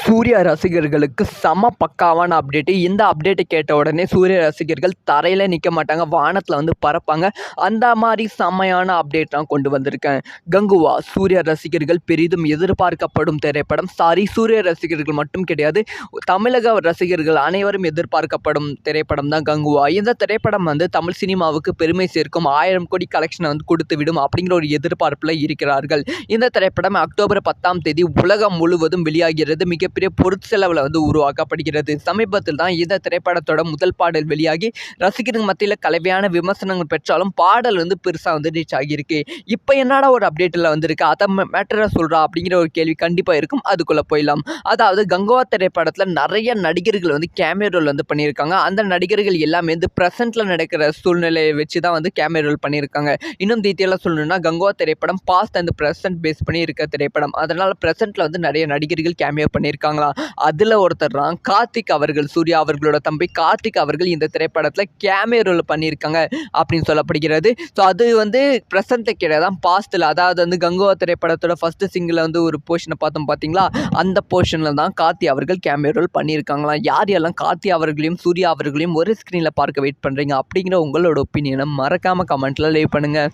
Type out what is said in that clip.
சூர்யா ரசிகர்களுக்கு செம பக்காவான அப்டேட்டு. இந்த அப்டேட்டை கேட்ட உடனே சூர்யா ரசிகர்கள் தரையில நிற்க மாட்டாங்க, வானத்தில் வந்து பறப்பாங்க. அந்த மாதிரி செம்மையான அப்டேட் நான் கொண்டு வந்திருக்கேன். கங்குவா சூர்யா ரசிகர்கள் பெரிதும் எதிர்பார்க்கப்படும் திரைப்படம். சூர்யா ரசிகர்கள் மட்டும் கிடையாது, தமிழக ரசிகர்கள் அனைவரும் எதிர்பார்க்கப்படும் திரைப்படம் தான் கங்குவா. இந்த திரைப்படம் வந்து தமிழ் சினிமாவுக்கு பெருமை சேர்க்கும், 1000 கோடி கலெக்ஷனை வந்து கொடுத்து விடும் அப்படிங்கிற ஒரு எதிர்பார்ப்பில் இருக்கிறார்கள். இந்த திரைப்படம் அக்டோபர் 10ஆம் தேதி உலகம் முழுவதும் வெளியாகிறது. மிகப்பெரிய பொருட்செலவில் வந்து உருவாக்கப்படுகிறது. சமீபத்தில் தான் இந்த திரைப்படத்தோட முதல் பாடல் வெளியாகி ரசிகர்கள் மத்தியில் கலவையான விமர்சனங்கள் பெற்றாலும் பாடல் வந்து பெருசாக வந்து ரீச் ஆகியிருக்கு. இப்போ என்னடா ஒரு அப்டேட்டில் வந்திருக்கு, அதை மேட்டரை சொல்கிறா அப்படிங்கிற ஒரு கேள்வி கண்டிப்பாக இருக்கும். அதுக்குள்ளே போயிடலாம். அதாவது கங்குவா திரைப்படத்தில் நிறைய நடிகர்கள் வந்து கேமியோ ரோல் வந்து பண்ணியிருக்காங்க. அந்த நடிகர்கள் எல்லாமே வந்து ப்ரெசென்ட்டில் நடக்கிற சூழ்நிலையை வச்சு தான் வந்து கேமியோ ரோல் பண்ணியிருக்காங்க. இன்னும் டீட்டெயிலாக சொல்லணும்னா கங்குவா திரைப்படம் பாஸ்ட் அண்ட் ப்ரெசென்ட் பேஸ் பண்ணி இருக்க திரைப்படம். அதனால் ப்ரெசென்ட்டில் வந்து நிறைய நடிகர்கள் கேமியோ பண்ணியிருக்காங்களா. அதில் ஒருத்தர் தான் கார்த்திக் அவர்கள். சூர்யா அவர்களோட தம்பி கார்த்திக் அவர்கள் இந்த திரைப்படத்தில் கேமியோ ரோல் பண்ணியிருக்காங்க அப்படின்னு சொல்லப்படுகிறது. ஸோ அது வந்து ப்ரெசென்ட் கிடையாது, பாஸ்ட்டில். அதாவது வந்து கங்குவா திரைப்படத்தோட ஃபர்ஸ்ட் சிங்கில் வந்து ஒரு போர்ஷனை பார்த்தோம் பார்த்தீங்களா, அந்த போர்ஷனில் தான் கார்த்தி அவர்கள் கேமியோ ரோல் பண்ணியிருக்காங்களாம். யார் யாரெல்லாம் கார்த்தி அவர்களையும் சூர்யா அவர்களையும் ஒரு ஸ்க்ரீனில் பார்க்க வெயிட் பண்ணுறீங்க அப்படிங்கிற உங்களோட ஒப்பீனியனை மறக்காமல் கமெண்ட்டில் லீவ் பண்ணுங்கள்.